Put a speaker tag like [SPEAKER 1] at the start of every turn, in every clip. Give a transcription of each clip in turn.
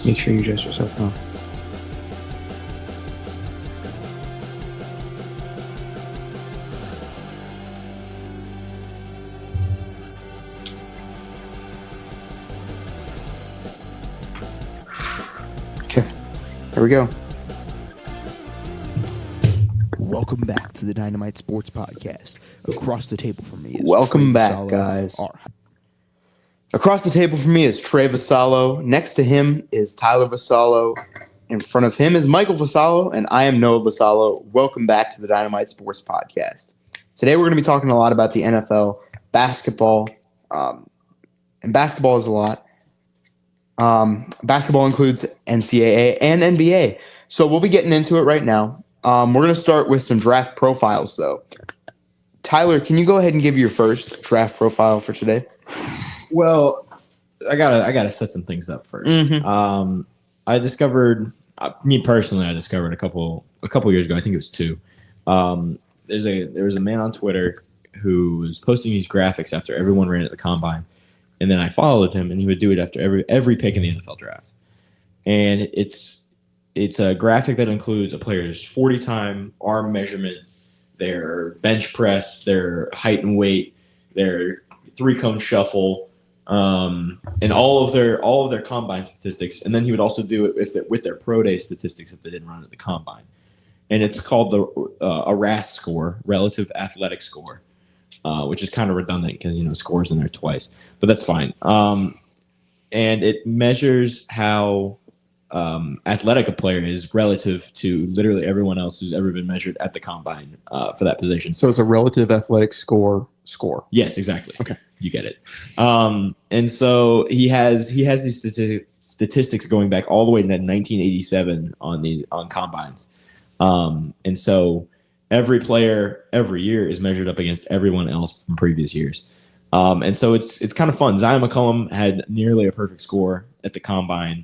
[SPEAKER 1] Make sure you dress yourself well. Okay, here we go.
[SPEAKER 2] Welcome back to the Dynamite Sports Podcast. Across the table from me is
[SPEAKER 1] Welcome
[SPEAKER 2] Trey
[SPEAKER 1] back,
[SPEAKER 2] Vasallo.
[SPEAKER 1] guys. Across the table from me is Trey Vasallo. Next to him is Tyler Vasallo. In front of him is Michael Vasallo, and I am Noah Vasallo. Welcome back to the Dynamite Sports Podcast. Today we're going to be talking a lot about the NFL, basketball, and basketball is a lot. Basketball includes NCAA and NBA. So we'll be getting into it right now. We're going to start with some draft profiles, though. Tyler, can you go ahead and give your first draft profile for today?
[SPEAKER 3] Well, I gotta set some things up first.
[SPEAKER 1] Mhm.
[SPEAKER 3] I discovered, me personally, I discovered a couple years ago. I think it was 2. There was a man on Twitter who was posting these graphics after everyone ran at the combine, and then I followed him, and he would do it after every pick in the NFL draft. And it's a graphic that includes a player's 40-time arm measurement, their bench press, their height and weight, their 3-cone shuffle, and all of their combine statistics. And then he would also do it with their pro day statistics if they didn't run at the combine. And it's called a RAS score, relative athletic score, which is kind of redundant because scores in there twice, but that's fine. And it measures how athletic a player is relative to literally everyone else who's ever been measured at the combine for that position.
[SPEAKER 1] So it's a relative athletic score.
[SPEAKER 3] Yes, exactly.
[SPEAKER 1] Okay.
[SPEAKER 3] You get it. And so he has these statistics going back all the way to 1987 on combines. And so every player every year is measured up against everyone else from previous years. And so it's kind of fun. Zion McCollum had nearly a perfect score at the combine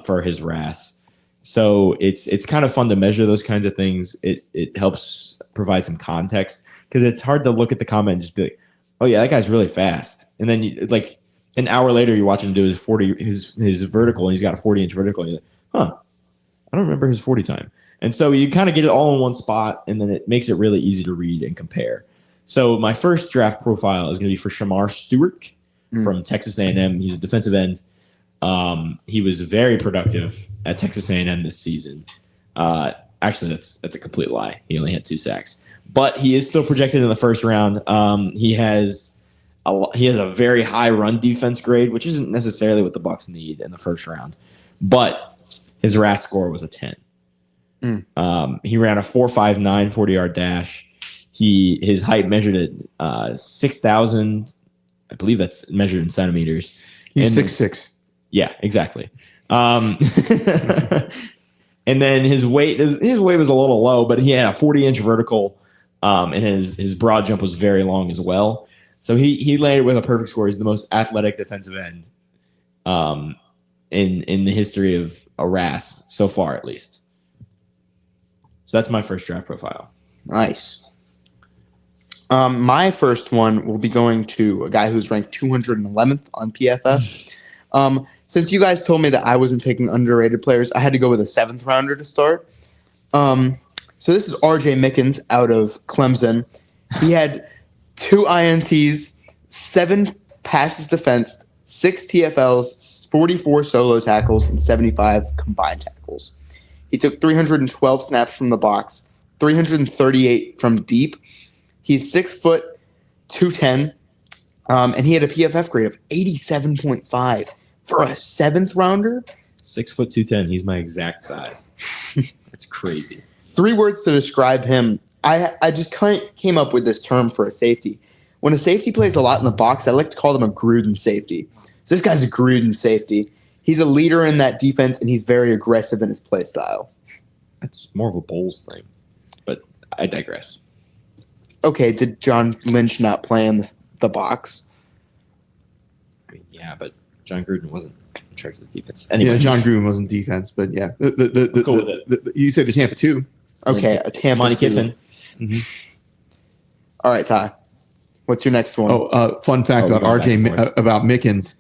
[SPEAKER 3] for his RAS. So it's kind of fun to measure those kinds of things. It helps provide some context because it's hard to look at the combine and just be like, oh yeah, that guy's really fast. And then like an hour later you watch him do his vertical, and he's got a 40-inch vertical, and you're like, I don't remember his 40 time. And so you kind of get it all in one spot, and then it makes it really easy to read and compare. So my first draft profile is going to be for Shamar Stewart from Texas A&M. He's a defensive end. He was very productive at Texas A&M this season. Actually, that's a complete lie. He only had 2 sacks, but he is still projected in the first round. He has a very high run defense grade, which isn't necessarily what the Bucs need in the first round, but his RAS score was a 10. He ran a 4.59 40-yard dash. His height measured at 6,000. I believe that's measured in centimeters.
[SPEAKER 1] He's 6'6".
[SPEAKER 3] Yeah, exactly. And then his weight was a little low, but he had a 40-inch vertical, and his broad jump was very long as well. So he landed with a perfect score. He's the most athletic defensive end in the history of a RAS so far, at least. So that's my first draft profile.
[SPEAKER 1] Nice. My first one will be going to a guy who's ranked 211th on PFF. Since you guys told me that I wasn't picking underrated players, I had to go with a 7th rounder to start. So this is R.J. Mickens out of Clemson. He had 2 INTs, 7 passes defensed, 6 TFLs, 44 solo tackles, and 75 combined tackles. He took 312 snaps from the box, 338 from deep. He's 6 foot, 210, and he had a PFF grade of 87.5 for a 7th rounder.
[SPEAKER 3] 6 foot 210. He's my exact size. It's crazy.
[SPEAKER 1] 3 words to describe him. I just came up with this term for a safety. When a safety plays a lot in the box, I like to call them a Gruden safety. So this guy's a Gruden safety. He's a leader in that defense, and he's very aggressive in his play style.
[SPEAKER 3] That's more of a Bulls thing, but I digress.
[SPEAKER 1] Okay, did John Lynch not play in the box?
[SPEAKER 3] I mean, yeah, but John Gruden wasn't in charge of the defense. Anyway.
[SPEAKER 4] Yeah, John Gruden wasn't defense, but yeah.
[SPEAKER 3] Cool with it.
[SPEAKER 4] You said the Tampa 2.
[SPEAKER 1] Okay, a Tampa
[SPEAKER 3] Monty
[SPEAKER 1] 2.
[SPEAKER 3] Kiffin.
[SPEAKER 1] All right, Ty. What's your next one?
[SPEAKER 4] Fun fact about
[SPEAKER 3] we're going
[SPEAKER 4] RJ
[SPEAKER 3] back and forth.
[SPEAKER 4] about Mickens.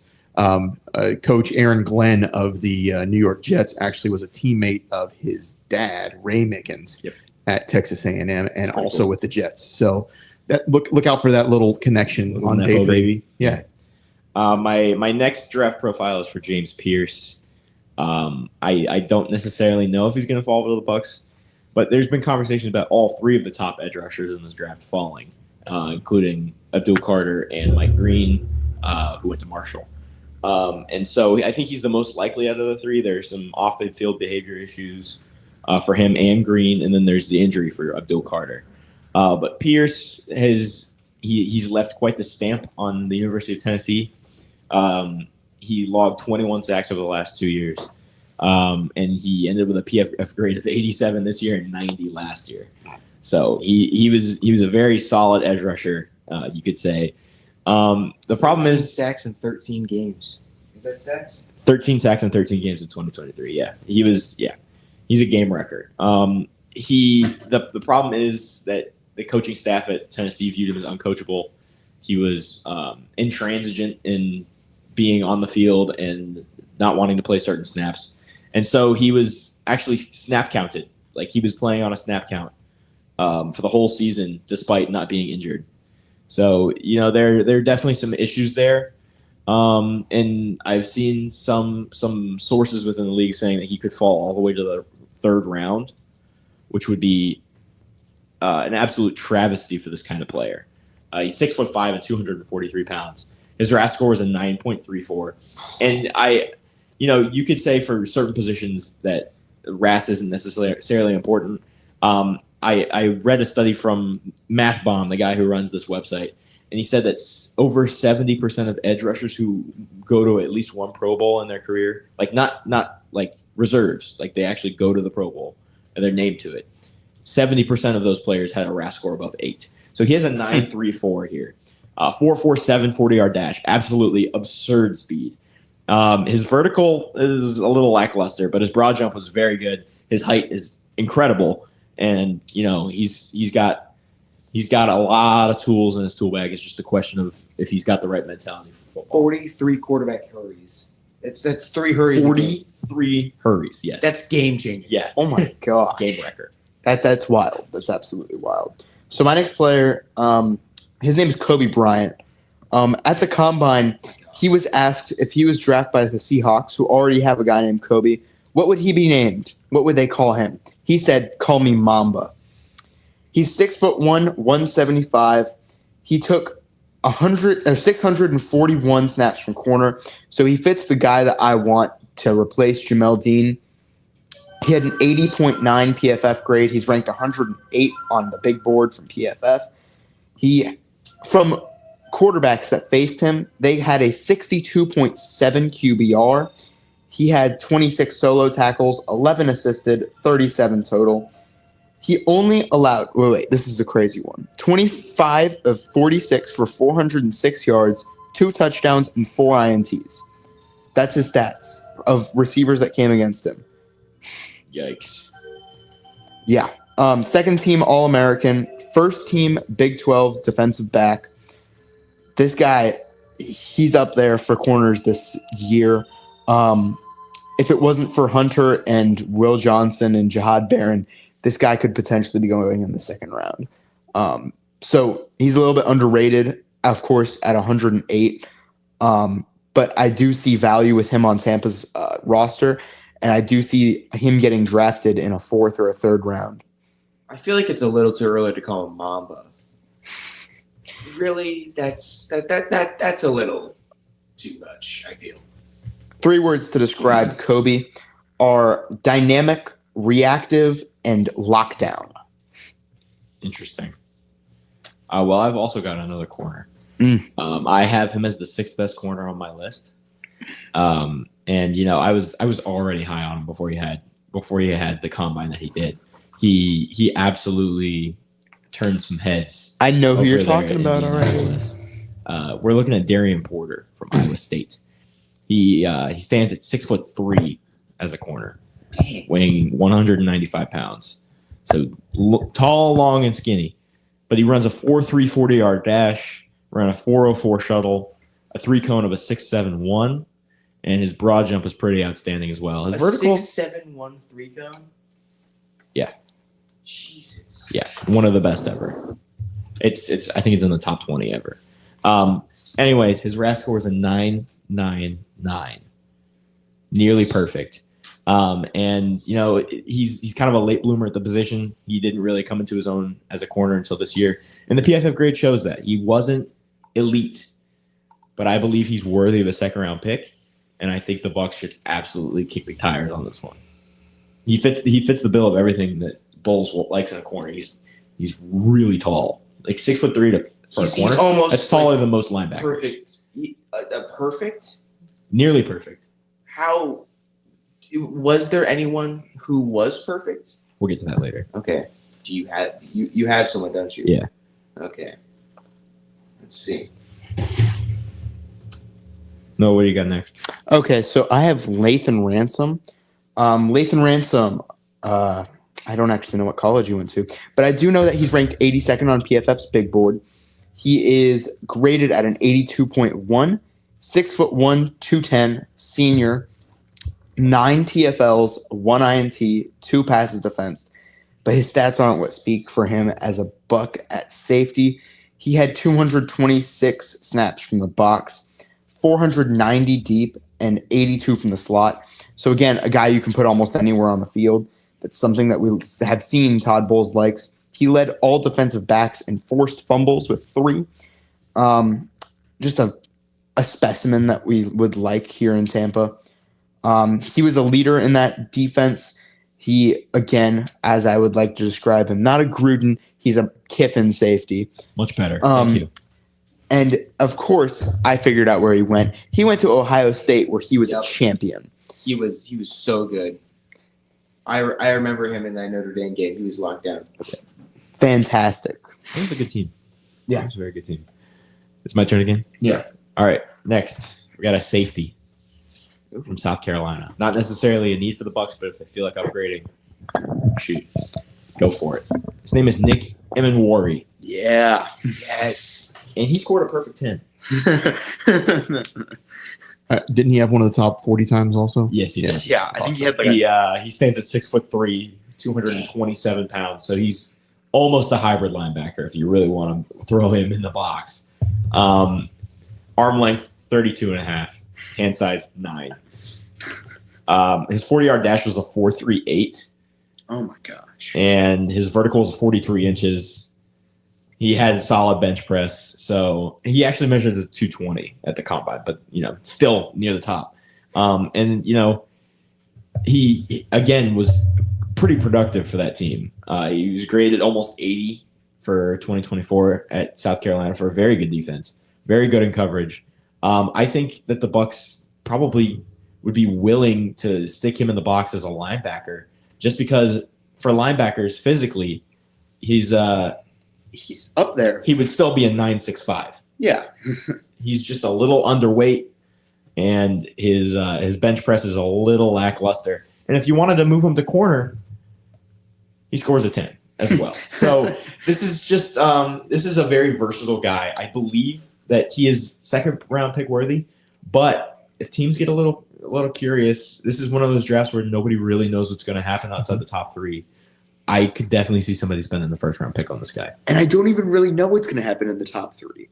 [SPEAKER 4] Coach Aaron Glenn of the New York Jets actually was a teammate of his dad, Ray Mickens, at Texas A&M, and also with the Jets. So that look out for that little connection on day 3.
[SPEAKER 3] Baby.
[SPEAKER 4] Yeah.
[SPEAKER 3] My next draft profile is for James Pierce. I don't necessarily know if he's going to fall to the Bucks, but there's been conversations about all 3 of the top edge rushers in this draft falling, including Abdul Carter and Mike Green, who went to Marshall. And so I think he's the most likely out of the 3. There's some off-the-field behavior issues for him and Green, and then there's the injury for Abdul Carter. But Pierce he's left quite the stamp on the University of Tennessee. He logged 21 sacks over the last 2 years, and he ended with a PFF grade of 87 this year and 90 last year. So he was a very solid edge rusher, you could say. The problem is
[SPEAKER 5] sacks in 13 games. Is that sacks?
[SPEAKER 3] 13 sacks in 13 games in 2023. Yeah, he's a game wrecker. The problem is that the coaching staff at Tennessee viewed him as uncoachable. He was intransigent in being on the field and not wanting to play certain snaps, and so he was actually snap counted. Like he was playing on a snap count for the whole season, despite not being injured. So there are definitely some issues there, and I've seen some sources within the league saying that he could fall all the way to the 3rd round, which would be an absolute travesty for this kind of player. He's 6'5" and 243 pounds. His RAS score is a 9.34, and you could say for certain positions that RAS isn't necessarily important. I read a study from MathBomb, the guy who runs this website, and he said that over 70% of edge rushers who go to at least one Pro Bowl in their career, like not like reserves, like they actually go to the Pro Bowl and they're named to it. 70% of those players had a RAS score above 8. So he has a 9.34 here. 4.47 40-yard dash, absolutely absurd speed. His vertical is a little lackluster, but his broad jump was very good. His height is incredible, and he's got a lot of tools in his tool bag. It's just a question of if he's got the right mentality for football.
[SPEAKER 5] 43 quarterback hurries. That's 3 hurries.
[SPEAKER 3] 43 hurries. Yes,
[SPEAKER 5] that's game changing.
[SPEAKER 3] Yeah.
[SPEAKER 1] Oh my gosh.
[SPEAKER 3] Game record.
[SPEAKER 1] That's wild. That's absolutely wild. So my next player, his name is Kobe Bryant. At the Combine, he was asked if he was drafted by the Seahawks, who already have a guy named Kobe, what would he be named? What would they call him? He said, "Call me Mamba." He's 6'1", 175. He took 641 snaps from corner, so he fits the guy that I want to replace Jamel Dean. He had an 80.9 PFF grade. He's ranked 108 on the big board from PFF. From quarterbacks that faced him, they had a 62.7 QBR. He had 26 solo tackles, 11 assisted, 37 total. He only allowed, this is the crazy one, 25 of 46 for 406 yards, 2 touchdowns, and 4 INTs. That's his stats of receivers that came against him.
[SPEAKER 3] Yikes.
[SPEAKER 1] Yeah. Second team All-American, first team Big 12 defensive back. This guy, he's up there for corners this year. If it wasn't for Hunter and Will Johnson and Jahad Barron, this guy could potentially be going in the 2nd round. So he's a little bit underrated, of course, at 108. But I do see value with him on Tampa's roster, and I do see him getting drafted in a 4th or a 3rd round.
[SPEAKER 5] I feel like it's a little too early to call him Mamba. Really, that's a little too much, I feel.
[SPEAKER 1] 3 words to describe Kobe are dynamic, reactive, and lockdown.
[SPEAKER 3] Interesting. Well, I've also got another corner. I have him as the 6th best corner on my list. And I was already high on him before he had the combine that he did. He absolutely turned some heads.
[SPEAKER 1] I know who you're
[SPEAKER 3] over there
[SPEAKER 1] talking
[SPEAKER 3] in
[SPEAKER 1] about already.
[SPEAKER 3] Indianapolis. We're looking at Darian Porter from Iowa State. He stands at 6'3" as a corner, weighing 195 pounds. So tall, long, and skinny. But he runs a 4.3 40-yard dash, ran a 4.04 shuttle, a 3 cone of a 6.71, and his broad jump was pretty outstanding as well. His vertical,
[SPEAKER 6] 6'7" 3 cone.
[SPEAKER 3] Yeah.
[SPEAKER 6] Jesus.
[SPEAKER 3] yeah, one of the best ever. It's I think it's in the top 20 ever. Anyways, his RAS score is a 999, nearly perfect. And you know, he's kind of a late bloomer at the position. He didn't really come into his own as a corner until this year, and the PFF grade shows that he wasn't elite, but I believe he's worthy of a second round pick, and I think the Bucs should absolutely kick the tires on this one. He fits the bill of everything that Bowles likes in a corner. He's really tall, like 6'3" for a
[SPEAKER 6] He's
[SPEAKER 3] corner.
[SPEAKER 6] almost
[SPEAKER 3] That's taller than most linebackers.
[SPEAKER 6] perfect. Perfect.
[SPEAKER 3] Nearly perfect.
[SPEAKER 6] How was there anyone who was perfect?
[SPEAKER 3] We'll get to that later.
[SPEAKER 6] Okay. Do you have someone, don't you?
[SPEAKER 3] Yeah.
[SPEAKER 6] Okay. Let's see.
[SPEAKER 3] No, what do you got next?
[SPEAKER 1] Okay, so I have Lathan Ransom. Lathan Ransom, I don't actually know what college he went to, but I do know that he's ranked 82nd on PFF's big board. He is graded at an 82.1, 6'1", 210, senior, 9 TFLs, 1 INT, 2 passes defensed. But his stats aren't what speak for him as a buck at safety. He had 226 snaps from the box, 490 deep, and 82 from the slot. So again, a guy you can put almost anywhere on the field. That's something that we have seen Todd Bowles likes. He led all defensive backs in forced fumbles with 3. Just a specimen that we would like here in Tampa. He was a leader in that defense. He, again, as I would like to describe him, not a Gruden, he's a Kiffin safety.
[SPEAKER 3] Much better.
[SPEAKER 1] Um,
[SPEAKER 3] Thank you.
[SPEAKER 1] And, of course, I figured out where he went. He went to Ohio State, where he was a champion.
[SPEAKER 6] He was so good. I remember him in that Notre Dame game. He was locked down.
[SPEAKER 1] Fantastic.
[SPEAKER 3] It was a good team.
[SPEAKER 1] Yeah.
[SPEAKER 3] It was a very good team. It's my turn again?
[SPEAKER 6] Yeah.
[SPEAKER 3] All right. Next, we got a safety from South Carolina. Not necessarily a need for the Bucs, but if they feel like upgrading, shoot, go for it. His name is Nick Emenwari,
[SPEAKER 1] Yeah.
[SPEAKER 6] Yes.
[SPEAKER 3] and he scored a perfect 10.
[SPEAKER 4] Didn't he have one of the top 40 times also?
[SPEAKER 3] Yes, he did.
[SPEAKER 1] Yeah, I think he had like
[SPEAKER 3] He stands at 6'3", 227 pounds. So he's almost a hybrid linebacker if you really want to throw him in the box. Arm length 32.5, hand size 9. His 40-yard dash was a 4.38,
[SPEAKER 1] oh my gosh.
[SPEAKER 3] and his vertical is 43 inches. He had solid bench press, so he actually measured the 220 at the combine, but still near the top. And he again was pretty productive for that team. He was graded almost 80 for 2024 at South Carolina for a very good defense, very good in coverage. I think that the Bucs probably would be willing to stick him in the box as a linebacker, just because for linebackers physically, he's
[SPEAKER 1] up there.
[SPEAKER 3] he would still be a 9.65.
[SPEAKER 1] Yeah.
[SPEAKER 3] He's just a little underweight, and his bench press is a little lackluster. And if you wanted to move him to corner, he scores a 10 as well. So this is just this is a very versatile guy. I believe that he is second round pick worthy, but if teams get a little curious, this is one of those drafts where nobody really knows what's going to happen outside the top 3. I could definitely see somebody spending the first round pick on this guy.
[SPEAKER 1] And I don't even really know what's going to happen in the top 3.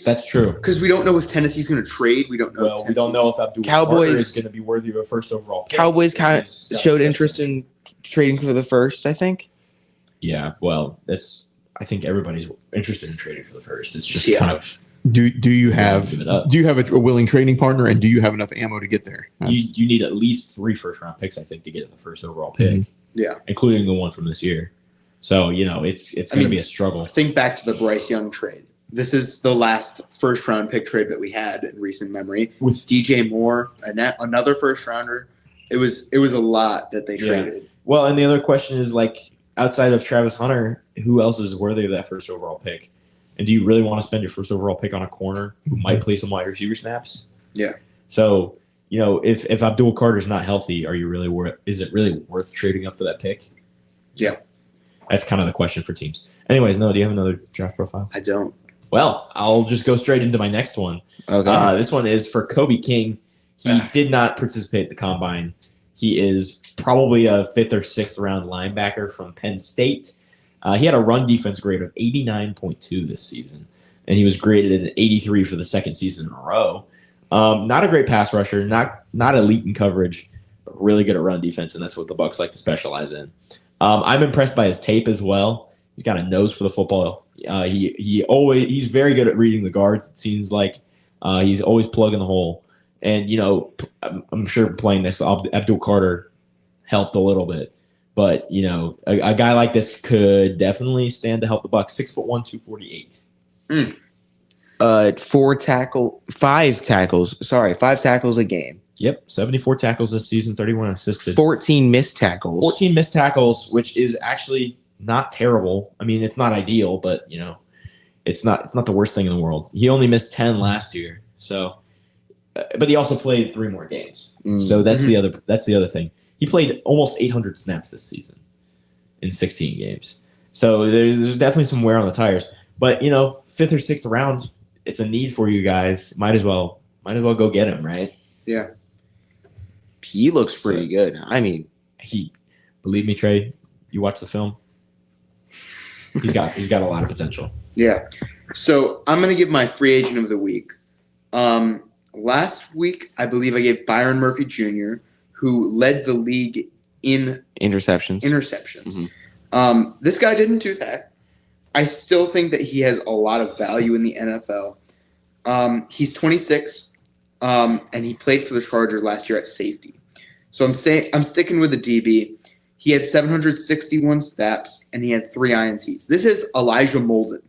[SPEAKER 3] That's true.
[SPEAKER 1] Because we don't know if Tennessee's going to trade. We don't know.
[SPEAKER 3] Well, we don't know if Abdul
[SPEAKER 6] Cowboys-
[SPEAKER 3] Carter is going to be worthy of a first overall pick.
[SPEAKER 6] Cowboys kind of showed interest in trading for the first, I think.
[SPEAKER 3] Yeah, well, I think everybody's interested in trading for the first. It's just
[SPEAKER 1] Yeah.
[SPEAKER 3] kind of
[SPEAKER 4] Do you have
[SPEAKER 3] Give it up.
[SPEAKER 4] a willing trading partner, and do you have enough ammo to get there?
[SPEAKER 3] you need at least 3 first round picks, I think, to get the first overall pick.
[SPEAKER 1] Yeah.
[SPEAKER 3] Including the one from this year. So, it's going to be a struggle.
[SPEAKER 1] Think back to the Bryce Young trade. This is the last first round pick trade that we had in recent memory.
[SPEAKER 3] With
[SPEAKER 1] DJ Moore, another first rounder. It was a lot that they
[SPEAKER 3] Yeah.
[SPEAKER 1] traded.
[SPEAKER 3] Well, and the other question is, outside of Travis Hunter, who else is worthy of that first overall pick? And do you really want to spend your first overall pick on a corner who might play some wide receiver snaps?
[SPEAKER 1] Yeah.
[SPEAKER 3] So, if Abdul Carter's not healthy, is it really worth trading up for that pick?
[SPEAKER 1] Yeah.
[SPEAKER 3] That's kind of the question for teams. Anyways, no, do you have another draft profile?
[SPEAKER 1] I don't.
[SPEAKER 3] Well, I'll just go straight into my next one.
[SPEAKER 1] Okay.
[SPEAKER 3] This one is for Kobe King. He did not participate in the combine. He is probably a 5th or 6th round linebacker from Penn State. He had a run defense grade of 89.2 this season, and he was graded an 83 for the second season in a row. Not a great pass rusher, not elite in coverage, but really good at run defense, and that's what the Bucs like to specialize in. I'm impressed by his tape as well. He's got a nose for the football. He's very good at reading the guards. It seems like he's always plugging the hole. And I'm sure playing this Abdul Carter helped a little bit. But a guy like this could definitely stand to help the Bucs. 6'1", 248.
[SPEAKER 2] 5 tackles a game.
[SPEAKER 3] Yep, 74 tackles this season, 31 assisted.
[SPEAKER 2] 14 missed tackles.
[SPEAKER 3] 14 missed tackles, which is actually not terrible. I mean, it's not ideal, but it's not the worst thing in the world. He only missed 10 last year, so. But he also played 3 more games, so that's the other thing. He played almost 800 snaps this season in 16 games. So there's definitely some wear on the tires. But 5th or 6th round, it's a need for you guys. Might as well go get him, right?
[SPEAKER 2] Yeah. He looks pretty good. I mean,
[SPEAKER 3] believe me, Trey, you watch the film. He's got a lot of potential.
[SPEAKER 1] Yeah. So I'm gonna give my free agent of the week. Last week, I believe I gave Byron Murphy Jr., who led the league in
[SPEAKER 2] interceptions.
[SPEAKER 1] Mm-hmm. This guy didn't do that. I still think that he has a lot of value in the NFL. He's 26, and he played for the Chargers last year at safety. So I'm sticking with the DB. He had 761 snaps, and he had 3 INTs. This is Elijah Molden.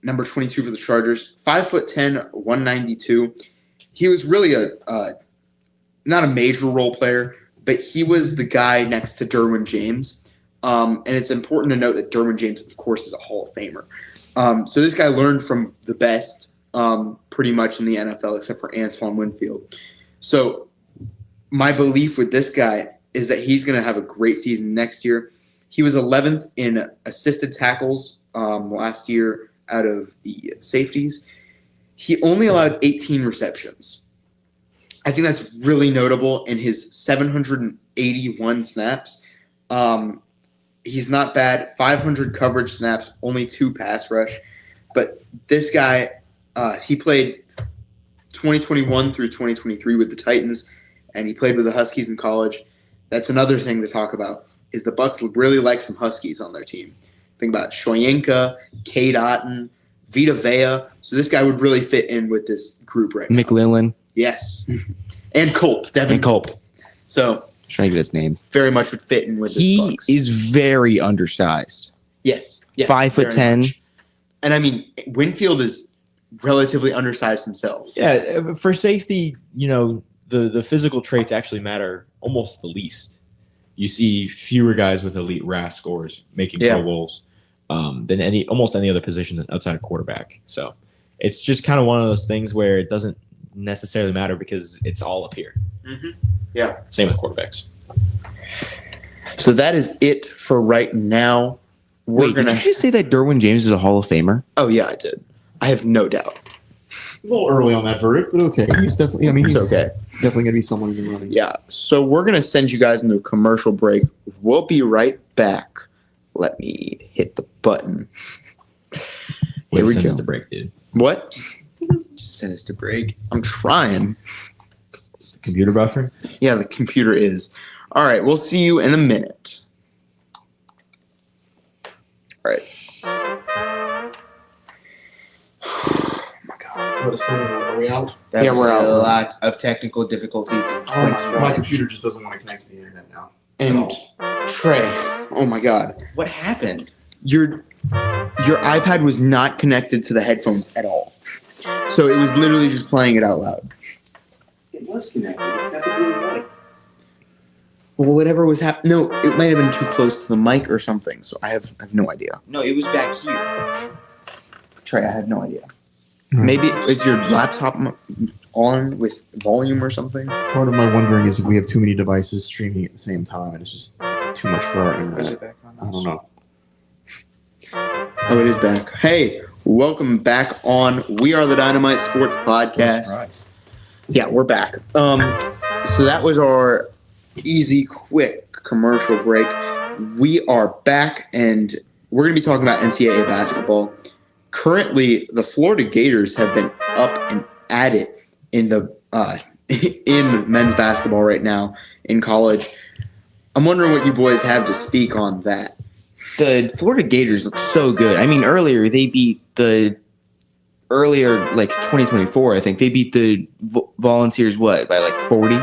[SPEAKER 1] Number 22 for the Chargers, 5'10", 192. He was really not a major role player, but he was the guy next to Derwin James. And it's important to note that Derwin James, of course, is a Hall of Famer. So this guy learned from the best pretty much in the NFL, except for Antoine Winfield. So my belief with this guy is that he's going to have a great season next year. He was 11th in assisted tackles last year out of the safeties. He only allowed 18 receptions. I think that's really notable in his 781 snaps. He's not bad. 500 coverage snaps, only 2 pass rush. But this guy, he played 2021 through 2023 with the Titans, and he played with the Huskies in college. That's another thing to talk about, is the Bucs really like some Huskies on their team. Think about Shoyinka, Cade Otton, Vita Vea. So this guy would really fit in with this group right now.
[SPEAKER 2] McClellan.
[SPEAKER 1] Yes. And Culp. Devin Culp. So
[SPEAKER 2] Trying to get his name.
[SPEAKER 1] very much would fit in with this
[SPEAKER 2] He
[SPEAKER 1] Bucs.
[SPEAKER 2] is very undersized.
[SPEAKER 1] Yes.
[SPEAKER 2] 5'10".
[SPEAKER 1] much. And I mean, Winfield is relatively undersized himself.
[SPEAKER 3] Yeah, for safety, the physical traits actually matter almost the least. You see fewer guys with elite RAS scores making Pro Bowls than almost any other position outside of quarterback. So it's just kind of one of those things where it doesn't necessarily matter because it's all up here.
[SPEAKER 1] Mm-hmm. Yeah.
[SPEAKER 3] Same with quarterbacks.
[SPEAKER 1] So that is it for right now.
[SPEAKER 2] Wait, did you just say that Derwin James is a Hall of Famer?
[SPEAKER 1] Oh, yeah, I did. I have no doubt.
[SPEAKER 4] A little early on that verdict, but okay. He's definitely. I mean,
[SPEAKER 1] It's
[SPEAKER 4] he's
[SPEAKER 1] okay.
[SPEAKER 4] definitely gonna be someone in the running.
[SPEAKER 1] Yeah. So we're going to send you guys into a commercial break. We'll be right back. Let me hit the button. Here we go.
[SPEAKER 3] The break, dude.
[SPEAKER 1] What?
[SPEAKER 6] Just send us to break.
[SPEAKER 1] I'm trying.
[SPEAKER 3] Computer buffer.
[SPEAKER 1] Yeah, the computer is. All right. We'll see you in a minute. All right.
[SPEAKER 4] Are we out?
[SPEAKER 6] That
[SPEAKER 1] Yeah,
[SPEAKER 6] was
[SPEAKER 1] we're
[SPEAKER 6] a
[SPEAKER 1] out.
[SPEAKER 6] lot of technical difficulties.
[SPEAKER 4] My computer just doesn't want to connect to the internet now.
[SPEAKER 1] And Trey, oh my God,
[SPEAKER 6] What happened?
[SPEAKER 1] your iPad was not connected to the headphones at all. So it was literally just playing it out loud.
[SPEAKER 6] It was connected. It's got the blue light.
[SPEAKER 1] Well, whatever was happening. No, it might have been too close to the mic or something. So I have no idea.
[SPEAKER 6] No, it was back here.
[SPEAKER 1] Trey, I have no idea. Maybe is your laptop on with volume or something?
[SPEAKER 4] Part of my wondering is if we have too many devices streaming at the same time, and it's just too much for our internet.
[SPEAKER 6] back on?
[SPEAKER 4] I don't know.
[SPEAKER 1] Oh, it is back. Hey, welcome back on We Are the Dynamite Sports Podcast. Yeah, we're back. So that was our easy, quick commercial break. We are back, and we're going to be talking about NCAA basketball. Currently, the Florida Gators have been up and at it in the in men's basketball right now in college. I'm wondering what you boys have to speak on that.
[SPEAKER 6] The Florida Gators look so good. I mean, earlier they beat like 2024, I think they beat the Volunteers by like 40.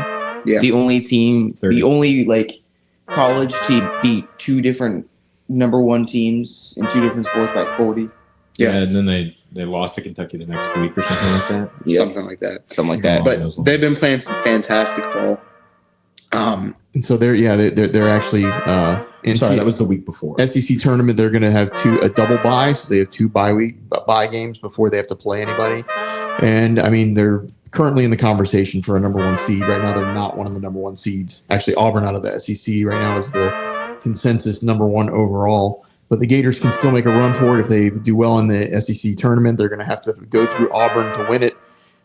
[SPEAKER 1] Yeah.
[SPEAKER 6] The only team,
[SPEAKER 3] 30.
[SPEAKER 6] the only like college to beat two different number one teams in two different sports by 40.
[SPEAKER 1] Yeah.
[SPEAKER 3] And then they lost to Kentucky the next week or something like that.
[SPEAKER 6] Yep.
[SPEAKER 1] Something like that.
[SPEAKER 6] Something like that.
[SPEAKER 1] But they've been playing some fantastic ball.
[SPEAKER 4] And so they're actually
[SPEAKER 3] Sorry, that was the week before.
[SPEAKER 4] SEC tournament. They're going to have a double bye, so they have 2 bye games before they have to play anybody. And I mean, they're currently in the conversation for a number 1 seed. Right now, they're not one of the number 1 seeds. Actually, Auburn out of the SEC right now is the consensus number 1 overall. But the Gators can still make a run for it if they do well in the SEC tournament. They're going to have to go through Auburn to win it.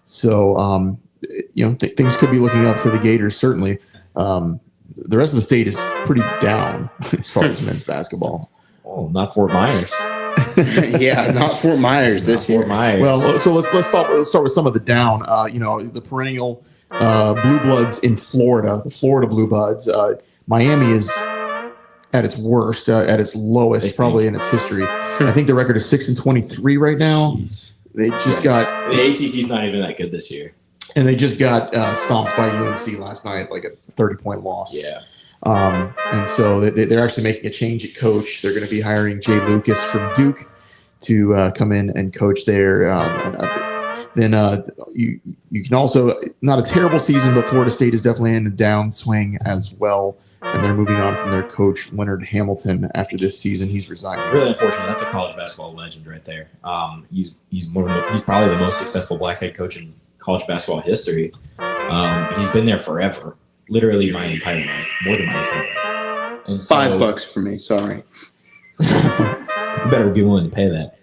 [SPEAKER 4] So things could be looking up for the Gators certainly. The rest of the state is pretty down as far as men's basketball.
[SPEAKER 3] Oh, not Fort Myers.
[SPEAKER 1] Yeah, not Fort Myers this year.
[SPEAKER 3] Fort Myers.
[SPEAKER 4] Well, so let's start with some of the down. The perennial blue bloods in Florida, the Florida Blue Bloods. Miami is at its worst, at its lowest probably in its history. I think the record is 6-23 right now.
[SPEAKER 3] Jeez.
[SPEAKER 4] They just got
[SPEAKER 3] the ACC's not even that good this year.
[SPEAKER 4] and they just got stomped by UNC last night, like a 30-point loss.
[SPEAKER 3] Yeah.
[SPEAKER 4] And so they're actually making a change at coach. They're going to be hiring Jay Lucas from Duke to come in and coach there. Then you can also, not a terrible season, but Florida State is definitely in a downswing as well. And they're moving on from their coach, Leonard Hamilton, after this season. He's resigning.
[SPEAKER 3] Really unfortunate. That's a college basketball legend right there. He's probably the most successful black head coach in college basketball history. He's been there forever, literally my entire life, more than my entire life. And so,
[SPEAKER 1] $5 for me. Sorry.
[SPEAKER 3] you better be willing to pay that.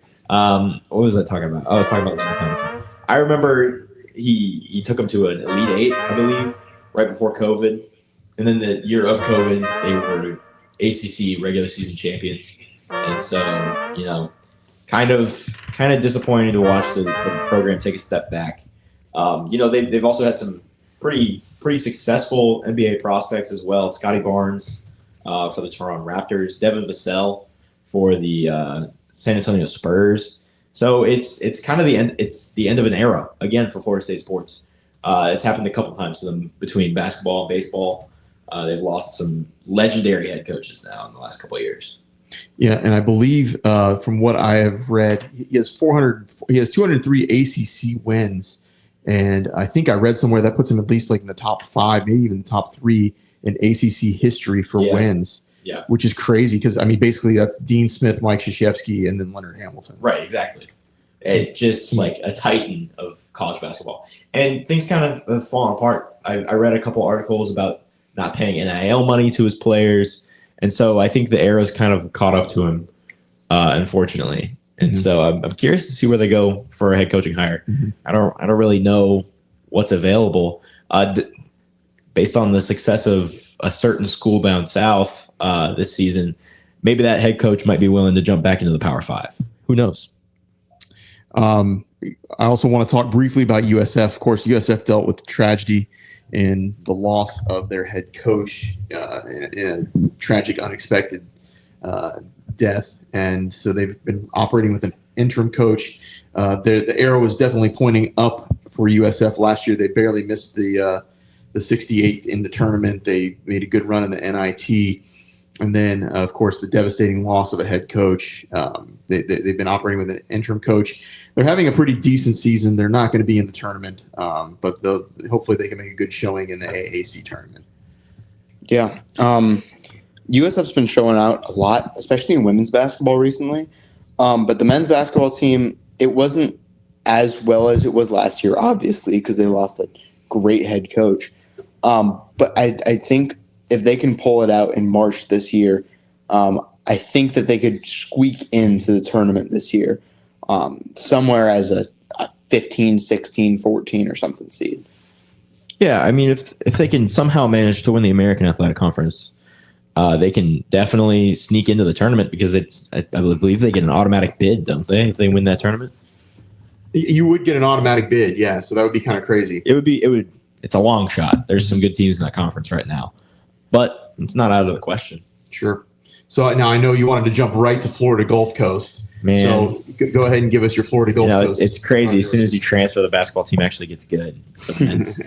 [SPEAKER 3] What was I talking about? I was talking about Leonard Hamilton. I remember he took him to an Elite Eight, I believe, right before COVID. And then the year of COVID, they were ACC regular season champions. And so, kind of disappointing to watch the program take a step back. They've also had some pretty successful NBA prospects as well. Scotty Barnes for the Toronto Raptors, Devin Vassell for the San Antonio Spurs. So it's kind of the end. It's the end of an era again for Florida State sports. It's happened a couple times to them between basketball and baseball. They've lost some legendary head coaches now in the last couple of years.
[SPEAKER 4] Yeah, and I believe from what I have read, he has 203 ACC wins, and I think I read somewhere that puts him at least like in the top 5, maybe even the top 3 in ACC history for wins.
[SPEAKER 3] Yeah,
[SPEAKER 4] which is crazy because basically that's Dean Smith, Mike Krzyzewski, and then Leonard Hamilton.
[SPEAKER 3] Right, exactly. Just like a titan of college basketball, and things kind of have fallen apart. I read a couple articles about not paying NIL money to his players. And so I think the era's kind of caught up to him, unfortunately. And so I'm curious to see where they go for a head coaching hire. Mm-hmm. I don't really know what's available. Based on the success of a certain school down south this season, maybe that head coach might be willing to jump back into the Power 5. Who knows?
[SPEAKER 4] I also want to talk briefly about USF. Of course, USF dealt with the tragedy in the loss of their head coach in a tragic, unexpected death. And so they've been operating with an interim coach. The arrow was definitely pointing up for USF last year. They barely missed the 68 in the tournament. They made a good run in the NIT. And then, of course, the devastating loss of a head coach. They've been operating with an interim coach. They're having a pretty decent season. They're not going to be in the tournament, but hopefully they can make a good showing in the AAC tournament.
[SPEAKER 1] Yeah. USF's been showing out a lot, especially in women's basketball recently. But the men's basketball team, it wasn't as well as it was last year, obviously, because they lost a great head coach. But I think if they can pull it out in March this year, I think that they could squeak into the tournament this year, somewhere as a 15, 16, 14 or something seed.
[SPEAKER 3] Yeah, I mean, if they can somehow manage to win the American Athletic Conference, they can definitely sneak into the tournament because I believe they get an automatic bid, don't they? If they win that tournament,
[SPEAKER 4] You would get an automatic bid, yeah. So that would be kind of crazy.
[SPEAKER 3] it's a long shot. There's some good teams in that conference right now, but it's not out of the question.
[SPEAKER 4] Sure. So now I know you wanted to jump right to Florida Gulf Coast.
[SPEAKER 3] Man.
[SPEAKER 4] So go ahead and give us your Florida Gulf Coast.
[SPEAKER 3] It's crazy. As soon as you transfer, the basketball team actually gets good for the men's.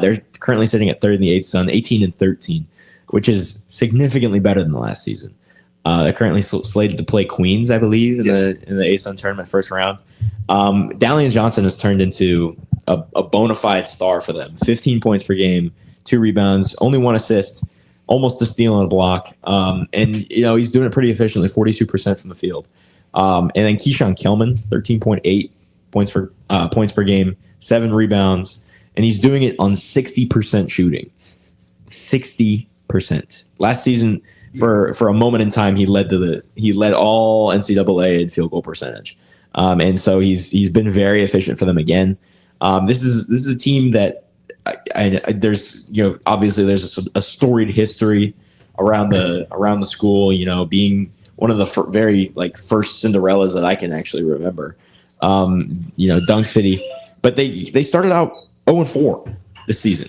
[SPEAKER 3] They're currently sitting at third in the ASUN, 18-13, which is significantly better than the last season. They're currently slated to play Queens, I believe, in the ASUN tournament first round. Dalian Johnson has turned into a bona fide star for them. 15 points per game, 2 rebounds, only 1 assist, almost a steal and a block. And he's doing it pretty efficiently, 42% from the field. And then Keyshawn Kelman, 13.8 points per game, 7 rebounds, and he's doing it on 60% shooting. 60%. Last season, for a moment in time, he led all NCAA in field goal percentage. And so he's been very efficient for them again. This is a team that there's obviously there's a storied history around the school, being one of the very first Cinderellas that I can actually remember. Dunk City, but they started out 0-4 this season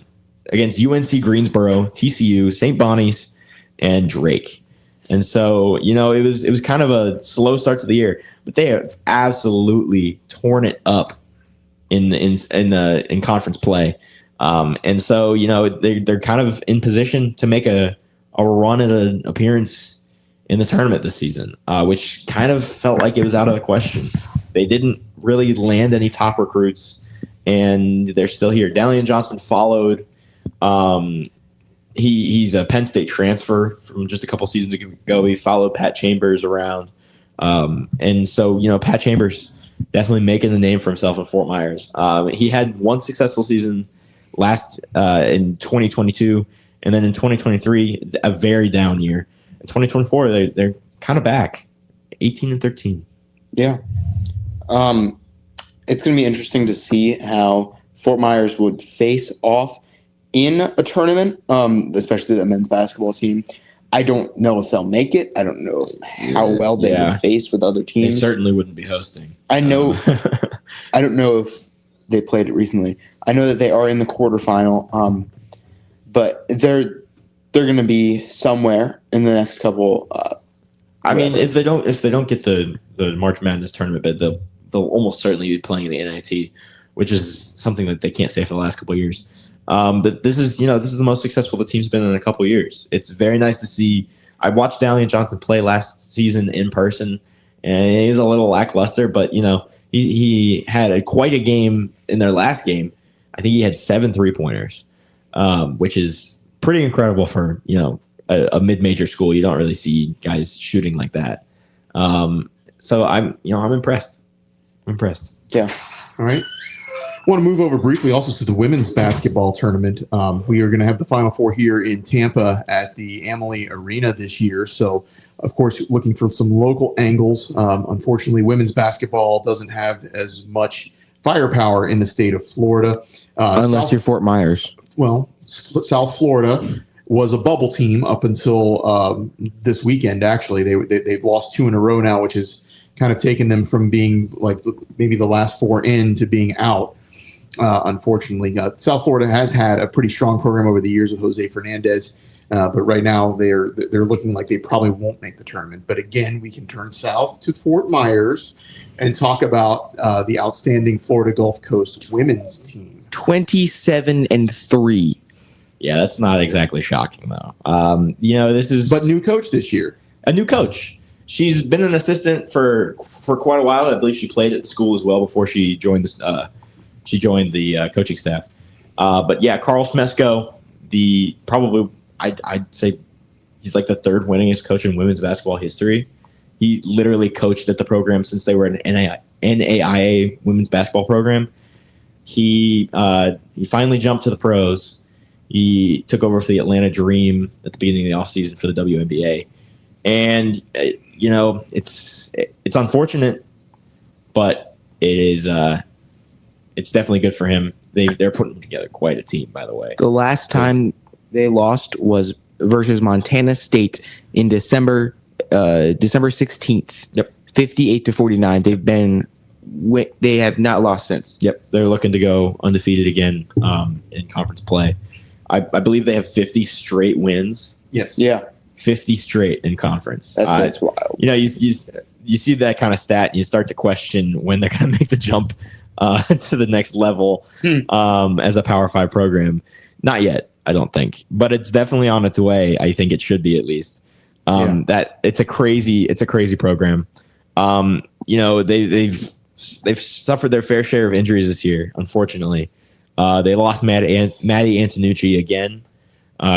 [SPEAKER 3] against UNC Greensboro, TCU, St. Bonnie's, and Drake. And so it was kind of a slow start to the year, but they have absolutely torn it up in conference play. And so they're kind of in position to make a run at an appearance in the tournament this season, which kind of felt like it was out of the question. They didn't really land any top recruits, and they're still here. Dalian Johnson followed. He's a Penn State transfer from just a couple seasons ago. He followed Pat Chambers around. And so, Pat Chambers definitely making a name for himself in Fort Myers. He had one successful season last in 2022, and then in 2023, a very down year. In 2024, they're kind of back, 18-13.
[SPEAKER 1] Yeah. It's going to be interesting to see how Fort Myers would face off in a tournament, especially the men's basketball team. I don't know if they'll make it. I don't know how well they would face with other
[SPEAKER 3] They
[SPEAKER 1] teams.
[SPEAKER 3] certainly wouldn't be hosting.
[SPEAKER 1] I know. I don't know if they played it recently. I know that they are in the quarterfinal, but they're going to be somewhere in the next couple.
[SPEAKER 3] I mean, if they don't get the March Madness tournament bid, they'll almost certainly be playing in the NIT, which is something that they can't say for the last couple of years. But this is the most successful the team's been in a couple of years. It's very nice to see. I watched Dalian Johnson play last season in person, and he was a little lackluster, but he had quite a game in their last game. I think he had 7 3-pointers, which is pretty incredible for a mid-major school. You don't really see guys shooting like that. So I'm impressed. I'm impressed.
[SPEAKER 1] Yeah.
[SPEAKER 4] All right. I want to move over briefly also to the women's basketball tournament. We are going to have the Final Four here in Tampa at the Amalie Arena this year. So, of course, looking for some local angles. Unfortunately, women's basketball doesn't have as much firepower in the state of Florida.
[SPEAKER 6] Unless you're Fort Myers.
[SPEAKER 4] Well, South Florida was a bubble team up until this weekend, actually. They've lost 2 in a row now, which has kind of taken them from being like maybe the last 4 in to being out. Unfortunately, South Florida has had a pretty strong program over the years with Jose Fernandez, but right now they're looking like they probably won't make the tournament. But again, we can turn south to Fort Myers and talk about the outstanding Florida Gulf Coast women's team.
[SPEAKER 6] 27-3.
[SPEAKER 3] Yeah, that's not exactly shocking though. This is
[SPEAKER 4] But new coach this year.
[SPEAKER 3] a new coach. She's been an assistant for quite a while. I believe she played at the school as well before she joined the coaching staff. But yeah, Carl Smesko, I'd say he's like the 3rd winningest coach in women's basketball history. He literally coached at the program since they were an NAIA women's basketball program. He finally jumped to the pros. He took over for the Atlanta Dream at the beginning of the offseason for the WNBA. And, it's unfortunate, but it is it's definitely good for him. They're putting together quite a team, by the way.
[SPEAKER 6] The last time they lost was versus Montana State in December 16th.
[SPEAKER 3] Yep.
[SPEAKER 6] 58-49. They have not lost since.
[SPEAKER 3] Yep, they're looking to go undefeated again in conference play. I believe they have 50 straight wins.
[SPEAKER 4] Yes.
[SPEAKER 1] Yeah,
[SPEAKER 3] 50 straight in conference.
[SPEAKER 6] That's wild.
[SPEAKER 3] You know, you see that kind of stat, and you start to question when they're going to make the jump to the next level as a Power 5 program. Not yet, I don't think, but it's definitely on its way. I think it should be at least. That it's a crazy program. You know, they've suffered their fair share of injuries this year. Unfortunately, they lost Maddie Antonucci again.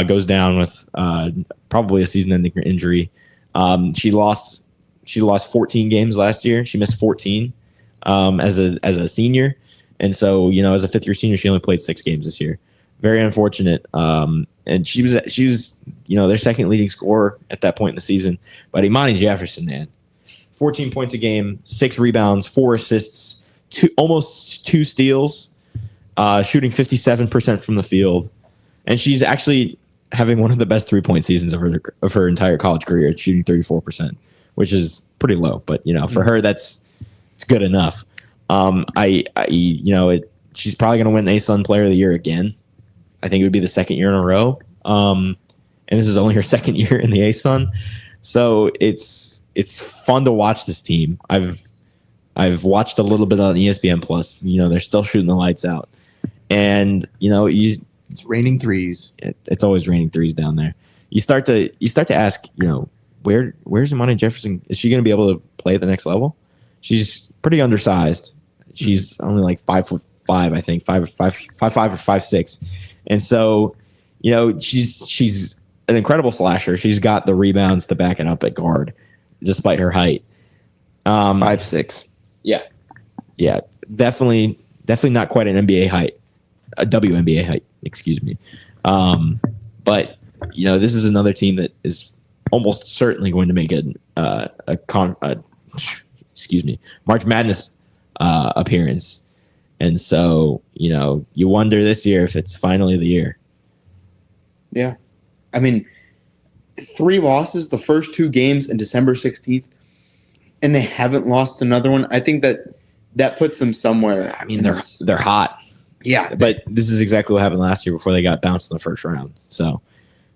[SPEAKER 3] Goes down with probably a season-ending injury. She lost 14 games last year. She missed 14 as a senior, and so you know, as a fifth-year senior, she only played 6 games this year. Very unfortunate. And she was you know, their second leading scorer at that point in the season. But Imani Jefferson, man, 14 points a game, 6 rebounds, 4 assists, almost 2 steals, shooting 57% from the field. And she's actually having one of the best 3-point seasons of her entire college career, shooting 34%, which is pretty low. But, you know, for her, it's good enough. She's probably going to win ASUN Player of the Year again. I think it would be the second year in a row. And this is only her second year in the ASUN. So it's fun to watch this team. I've watched a little bit on ESPN Plus. You know, they're still shooting the lights out. And, you know,
[SPEAKER 4] It's raining threes.
[SPEAKER 3] it's always raining threes down there. You start to ask, you know, where's Imani Jefferson? Is she going to be able to play at the next level? She's pretty undersized. She's only like 5'5", I think, 5'5" or 5'6". And so, you know, she's an incredible slasher. She's got the rebounds to back it up at guard, despite her height.
[SPEAKER 6] 5'6".
[SPEAKER 3] Yeah, definitely not quite an NBA height, a WNBA height. Excuse me. But you know, this is another team that is almost certainly going to make March Madness appearance. And so, you know, you wonder this year if it's finally the year.
[SPEAKER 1] yeah. I mean, 3 losses the first 2 games in December 16th, and they haven't lost another one. I think that puts them somewhere.
[SPEAKER 3] I mean, they're hot.
[SPEAKER 1] Yeah,
[SPEAKER 3] But this is exactly what happened last year before they got bounced in the first round. So,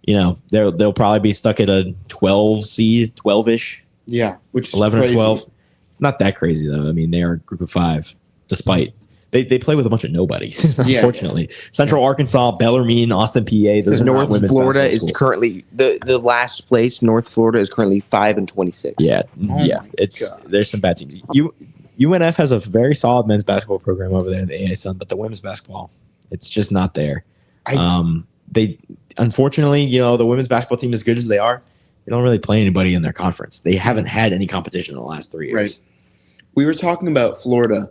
[SPEAKER 3] you know, they'll probably be stuck at a 12 seed, 12-ish,
[SPEAKER 1] yeah, which is
[SPEAKER 3] 11
[SPEAKER 1] crazy.
[SPEAKER 3] or 12. It's not that crazy though. I mean, they are a group of 5, despite they play with a bunch of nobodies.
[SPEAKER 1] Yeah.
[SPEAKER 3] Unfortunately, Central Arkansas, Bellarmine, Austin, PA. Those are not
[SPEAKER 6] North
[SPEAKER 3] women's
[SPEAKER 6] Florida
[SPEAKER 3] basketball
[SPEAKER 6] is
[SPEAKER 3] schools.
[SPEAKER 6] currently the last place. North Florida is currently 5-26.
[SPEAKER 3] Yeah,
[SPEAKER 1] Oh
[SPEAKER 3] yeah.
[SPEAKER 1] my
[SPEAKER 3] It's
[SPEAKER 1] God.
[SPEAKER 3] there's some bad teams. UNF has a very solid men's basketball program over there in the ASUN, but the women's basketball, it's just not there. They unfortunately, you know, the women's basketball team, as good as they are, they don't really play anybody in their conference. They haven't had any competition in the last 3 years.
[SPEAKER 1] Right. We were talking about Florida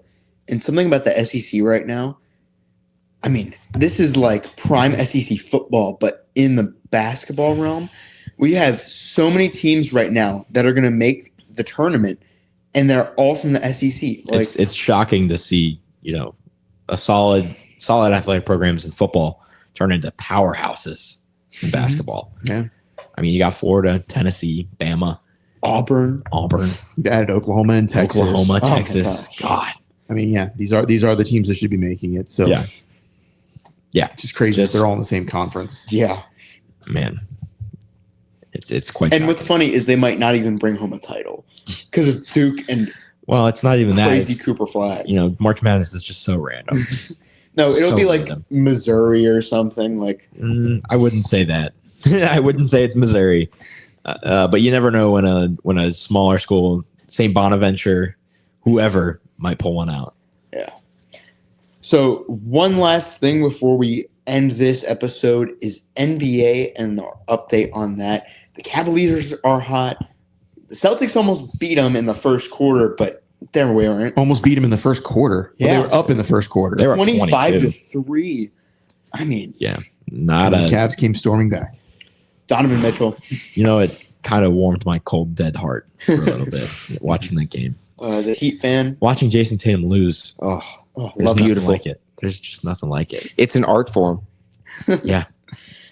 [SPEAKER 1] and something about the SEC right now. I mean, this is like prime SEC football, but in the basketball realm, we have so many teams right now that are going to make the tournament, and they're all from the SEC. Like,
[SPEAKER 3] It's shocking to see, you know, a solid athletic programs in football turn into powerhouses in basketball.
[SPEAKER 4] Yeah.
[SPEAKER 3] I mean, you got Florida, Tennessee, Bama,
[SPEAKER 1] Auburn.
[SPEAKER 4] You added Oklahoma and Texas.
[SPEAKER 3] Oklahoma,
[SPEAKER 1] Oh my
[SPEAKER 3] Texas.
[SPEAKER 1] gosh.
[SPEAKER 3] God.
[SPEAKER 4] I mean, yeah, these are the teams that should be making it. So
[SPEAKER 3] Yeah. Yeah.
[SPEAKER 4] it's just crazy
[SPEAKER 3] Just-
[SPEAKER 4] that they're all in the same conference.
[SPEAKER 1] Yeah.
[SPEAKER 3] Man. It's quite
[SPEAKER 1] And what's
[SPEAKER 3] shocking.
[SPEAKER 1] funny is they might not even bring home a title because of Duke and
[SPEAKER 3] Well, it's not even that.
[SPEAKER 1] crazy
[SPEAKER 3] It's,
[SPEAKER 1] Cooper Flag.
[SPEAKER 3] you know, March Madness is just so random.
[SPEAKER 1] No, it'll
[SPEAKER 3] so
[SPEAKER 1] be like
[SPEAKER 3] random.
[SPEAKER 1] Missouri or something. Like,
[SPEAKER 3] I wouldn't say that. I wouldn't say it's Missouri. But you never know when a smaller school, St. Bonaventure, whoever, might pull one out.
[SPEAKER 1] so one last thing before we end this episode is NBA and the update on that. The Cavaliers are hot. The Celtics almost beat them in the first quarter, but there we weren't.
[SPEAKER 4] Almost beat them in the first quarter. Well,
[SPEAKER 1] Yeah.
[SPEAKER 4] they were up in the first quarter.
[SPEAKER 3] They were up
[SPEAKER 1] 25-3. I mean,
[SPEAKER 3] Not
[SPEAKER 4] And the
[SPEAKER 3] a.
[SPEAKER 4] Cavs came storming back.
[SPEAKER 1] Donovan Mitchell.
[SPEAKER 3] You know, kind of warmed my cold, dead heart for a little bit watching that game.
[SPEAKER 1] As a Heat fan,
[SPEAKER 3] Watching Jason Tatum lose, there's nothing
[SPEAKER 6] beautiful.
[SPEAKER 3] like it. There's just nothing like it.
[SPEAKER 6] It's an art form.
[SPEAKER 3] Yeah,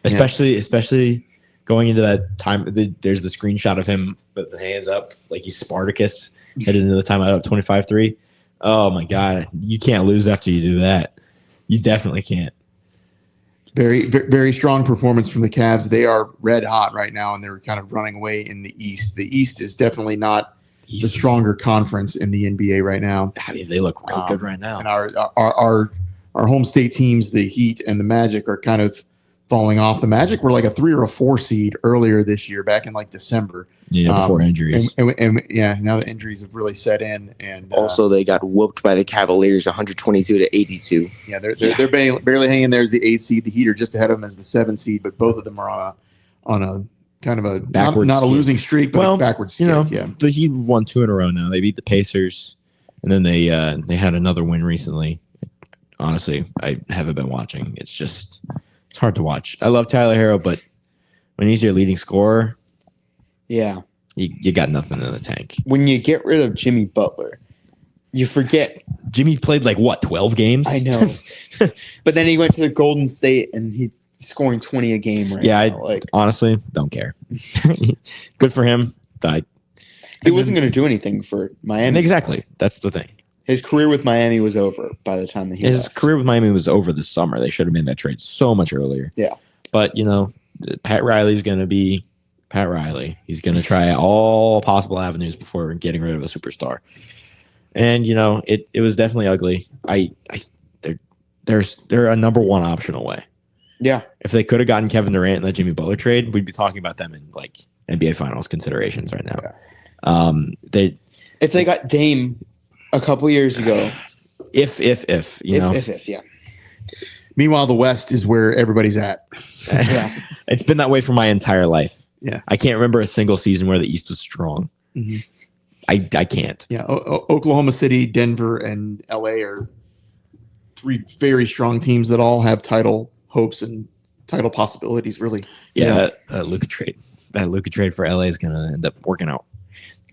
[SPEAKER 3] especially going into that time. There's the screenshot of him with the hands up, like he's Spartacus, headed into the timeout up 25-3. Oh my God, you can't lose after you do that. You definitely can't.
[SPEAKER 4] Very, very strong performance from the Cavs. They are red hot right now, and they're kind of running away in the East. The East is definitely not the stronger conference in the NBA right now.
[SPEAKER 3] I mean, they look real good right now.
[SPEAKER 4] And our home state teams, the Heat and the Magic, are kind of falling off. The Magic were like a 3 or a 4 seed earlier this year, back in like December.
[SPEAKER 3] Yeah, before injuries.
[SPEAKER 4] And yeah, now the injuries have really set in. And
[SPEAKER 6] Also, they got whooped by the Cavaliers 122-82.
[SPEAKER 4] yeah, they're barely hanging there as the 8 seed. The Heat are just ahead of them as the 7 seed, but both of them are on a kind of a
[SPEAKER 3] Backwards
[SPEAKER 4] not a
[SPEAKER 3] skid.
[SPEAKER 4] losing streak, but a backwards skid. Yeah.
[SPEAKER 3] The Heat won 2 in a row now. They beat the Pacers, and then they had another win recently. Honestly, I haven't been watching. It's hard to watch. I love Tyler Hero, but when he's your leading scorer,
[SPEAKER 1] yeah.
[SPEAKER 3] you got nothing in the tank.
[SPEAKER 1] When you get rid of Jimmy Butler, you forget.
[SPEAKER 3] Jimmy played 12 games?
[SPEAKER 1] I know, but then he went to the Golden State and he's scoring 20 a game right
[SPEAKER 3] Yeah,
[SPEAKER 1] now.
[SPEAKER 3] Honestly, don't care. Good for him.
[SPEAKER 1] He wasn't going to do anything for Miami.
[SPEAKER 3] Exactly. That's the thing.
[SPEAKER 1] His career with Miami was over by the time that he
[SPEAKER 3] His
[SPEAKER 1] left.
[SPEAKER 3] career with Miami was over this summer. They should have made that trade so much earlier.
[SPEAKER 1] Yeah.
[SPEAKER 3] But, Pat Riley's going to be Pat Riley. He's going to try all possible avenues before getting rid of a superstar. And, it was definitely ugly. They're a number one option away.
[SPEAKER 1] Yeah.
[SPEAKER 3] If they could have gotten Kevin Durant in that Jimmy Butler trade, we'd be talking about them in NBA Finals considerations right now.
[SPEAKER 1] Yeah. If they got Dame a couple years ago,
[SPEAKER 3] if
[SPEAKER 1] yeah.
[SPEAKER 4] Meanwhile, the West is where everybody's at.
[SPEAKER 1] Yeah.
[SPEAKER 3] It's been that way for my entire life.
[SPEAKER 4] Yeah.
[SPEAKER 3] I can't remember a single season where the East was strong.
[SPEAKER 4] Mm-hmm.
[SPEAKER 3] I can't.
[SPEAKER 4] Yeah, Oklahoma City, Denver, and LA are 3 very strong teams that all have title hopes and title possibilities, really.
[SPEAKER 3] Yeah, that Luka trade. That Luka trade for LA is going to end up working out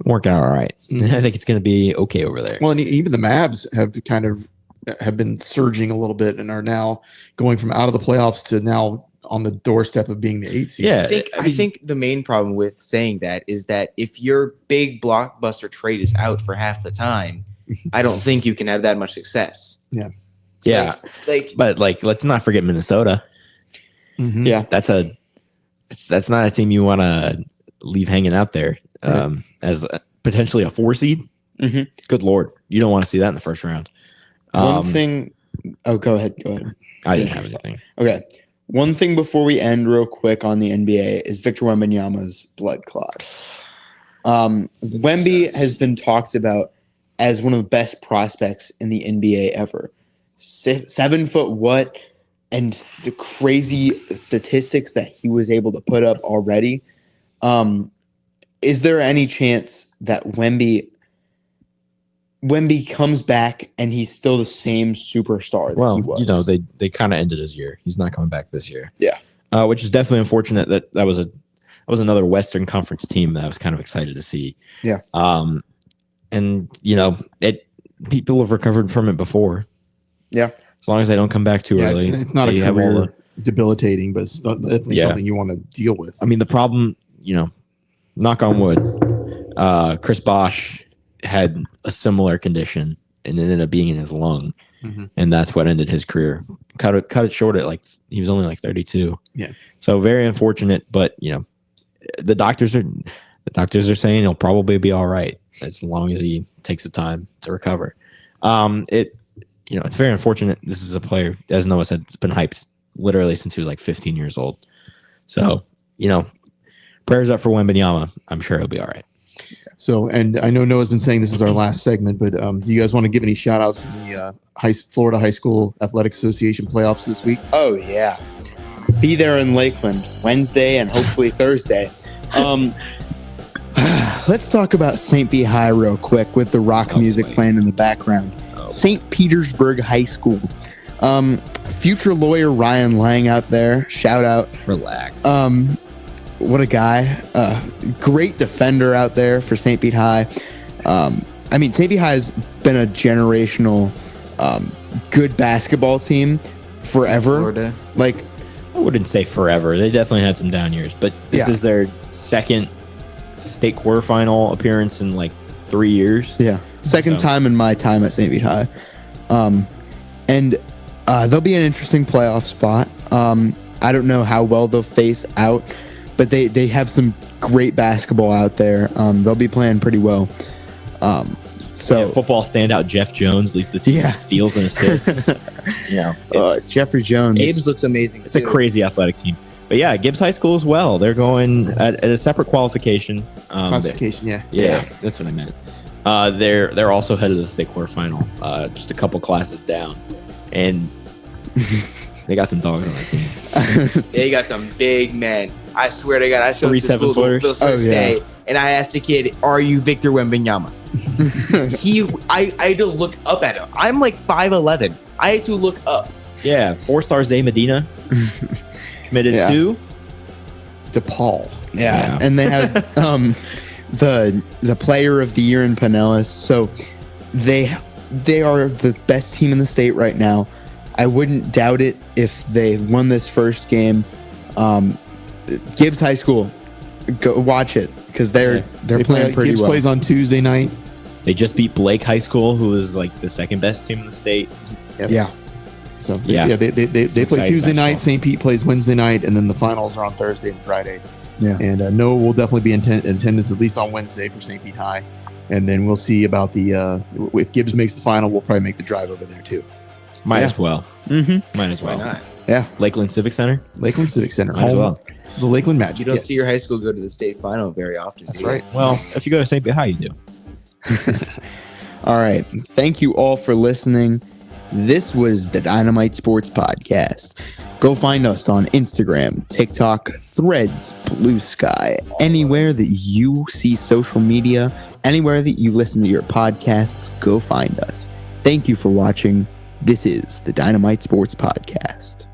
[SPEAKER 3] all right.
[SPEAKER 4] Mhm.
[SPEAKER 3] I think it's going to be okay over there.
[SPEAKER 4] Well, and even the Mavs have been surging a little bit and are now going from out of the playoffs to now on the doorstep of being the 8 seed.
[SPEAKER 3] Yeah,
[SPEAKER 6] I think the main problem with saying that is that if your big blockbuster trade is out for half the time, I don't think you can have that much success.
[SPEAKER 3] yeah.
[SPEAKER 6] Like
[SPEAKER 3] But let's not forget Minnesota.
[SPEAKER 4] Mhm.
[SPEAKER 1] Yeah.
[SPEAKER 3] That's not a team you want to leave hanging out there as potentially a 4 seed.
[SPEAKER 1] Mhm.
[SPEAKER 3] Good Lord, you don't want to see that in the first round.
[SPEAKER 1] One thing. Oh, go ahead.
[SPEAKER 3] I didn't have anything.
[SPEAKER 1] Okay. One thing before we end real quick on the NBA is Victor Wembanyama's blood clots. Wemby has been talked about as one of the best prospects in the NBA ever. 7 foot what, and the crazy statistics that he was able to put up already. Is there any chance that Wemby comes back and he's still the same superstar that he was?
[SPEAKER 3] They kind of ended his year. He's not coming back this year.
[SPEAKER 1] Yeah.
[SPEAKER 3] Which is definitely unfortunate. That was another Western Conference team that I was kind of excited to see.
[SPEAKER 1] Yeah.
[SPEAKER 3] And people have recovered from it before.
[SPEAKER 1] Yeah.
[SPEAKER 3] As long as they don't come back too early.
[SPEAKER 4] It's not
[SPEAKER 3] They
[SPEAKER 4] a
[SPEAKER 3] have all
[SPEAKER 4] career debilitating, but it's definitely
[SPEAKER 3] Yeah.
[SPEAKER 4] something you want to deal with.
[SPEAKER 3] I mean, the problem, knock on wood, Chris Bosh had a similar condition and it ended up being in his lung.
[SPEAKER 4] Mhm.
[SPEAKER 3] And that's what ended his career. Cut it short at he was only 32.
[SPEAKER 4] Yeah.
[SPEAKER 3] So very unfortunate, but the doctors are saying he'll probably be all right as long as he takes the time to recover. It's very unfortunate. This is a player, as Noah said, it's been hyped literally since he was 15 years old. So, prayers up for Wembanyama. I'm sure he'll be all right.
[SPEAKER 4] So, and I know Noah's been saying this is our last segment, but do you guys want to give any shout outs to the Florida High School Athletic Association playoffs this week?
[SPEAKER 1] Oh, yeah. Be there in Lakeland Wednesday and hopefully Thursday. Let's talk about St. B. High real quick with the rock music playing in the background. St. Petersburg High School. Future lawyer Ryan Lang out there. Shout out.
[SPEAKER 3] Relax.
[SPEAKER 1] what a guy. Great defender out there for St. Pete High. I mean, St. Pete High has been a generational good basketball team forever.
[SPEAKER 6] Florida.
[SPEAKER 1] Like,
[SPEAKER 3] I wouldn't say forever. They definitely had some down years, but this
[SPEAKER 1] Yeah.
[SPEAKER 3] is their second state quarterfinal appearance in like 3 years.
[SPEAKER 1] yeah, second
[SPEAKER 3] So-
[SPEAKER 1] time in my time at St. Pete High. And they'll be an interesting playoff spot. I don't know how well they'll face out, but they have some great basketball out there. They'll be playing pretty well. So
[SPEAKER 3] Yeah, football standout Jeff Jones leads the team
[SPEAKER 1] Yeah.
[SPEAKER 3] in steals and assists. It's,
[SPEAKER 1] Jeffrey Jones.
[SPEAKER 6] Gibbs looks amazing.
[SPEAKER 3] it's a
[SPEAKER 6] too.
[SPEAKER 3] crazy athletic team. But yeah, Gibbs High School as well. They're going at a separate qualification.
[SPEAKER 4] Classification, yeah.
[SPEAKER 3] Yeah, that's what I meant. They're also headed to the state quarterfinal, just a couple classes down, and they got some dogs on that team.
[SPEAKER 6] They got some big men. I swear to God, I showed
[SPEAKER 3] 3
[SPEAKER 6] up to school
[SPEAKER 3] 7-footers.
[SPEAKER 6] the first
[SPEAKER 1] Oh, yeah.
[SPEAKER 6] day, and I asked a kid, "Are you Victor Wembanyama?" I had to look up at him. I'm like 5'11". I had to look up.
[SPEAKER 3] Yeah, 4-star Zay Medina committed
[SPEAKER 1] Yeah.
[SPEAKER 3] to.
[SPEAKER 4] DePaul.
[SPEAKER 1] Yeah,
[SPEAKER 3] Yeah.
[SPEAKER 1] and they had the player of the year in Pinellas. So they are the best team in the state right now. I wouldn't doubt it if they won this first game. Gibbs High School, go watch it because they're
[SPEAKER 4] They
[SPEAKER 1] playing
[SPEAKER 4] play,
[SPEAKER 1] pretty
[SPEAKER 4] Gibbs
[SPEAKER 1] well.
[SPEAKER 4] plays on Tuesday night.
[SPEAKER 3] They just beat Blake High School, who was like the second best team in the state.
[SPEAKER 1] Yeah,
[SPEAKER 4] So
[SPEAKER 3] Yeah.
[SPEAKER 4] they play
[SPEAKER 3] exciting
[SPEAKER 4] Tuesday night.
[SPEAKER 3] basketball.
[SPEAKER 4] St. Pete plays Wednesday night, and then the finals are on Thursday and Friday.
[SPEAKER 1] Yeah.
[SPEAKER 4] And Noah will definitely be in attendance at least on Wednesday for St. Pete High, and then we'll see about the if Gibbs makes the final, we'll probably make the drive over there too.
[SPEAKER 3] Might
[SPEAKER 1] Yeah.
[SPEAKER 3] as well.
[SPEAKER 1] mm-hmm.
[SPEAKER 3] Might as
[SPEAKER 6] Why
[SPEAKER 3] well.
[SPEAKER 6] not?
[SPEAKER 3] Lakeland Civic Center.
[SPEAKER 4] Lakeland Civic Center,
[SPEAKER 3] Might as
[SPEAKER 4] home
[SPEAKER 3] well.
[SPEAKER 4] of the Lakeland Magic.
[SPEAKER 6] You don't
[SPEAKER 4] yes.
[SPEAKER 6] see your high school go to the state final very often.
[SPEAKER 4] That's
[SPEAKER 6] do you?
[SPEAKER 4] right.
[SPEAKER 3] Well, if you go to St. Pete High, you do.
[SPEAKER 1] All right. Thank you all for listening. This was the Dynamite Sports Podcast. Go find us on Instagram, TikTok, Threads, Blue Sky, anywhere that you see social media, anywhere that you listen to your podcasts, go find us. Thank you for watching. This is the Dynamite Sports Podcast.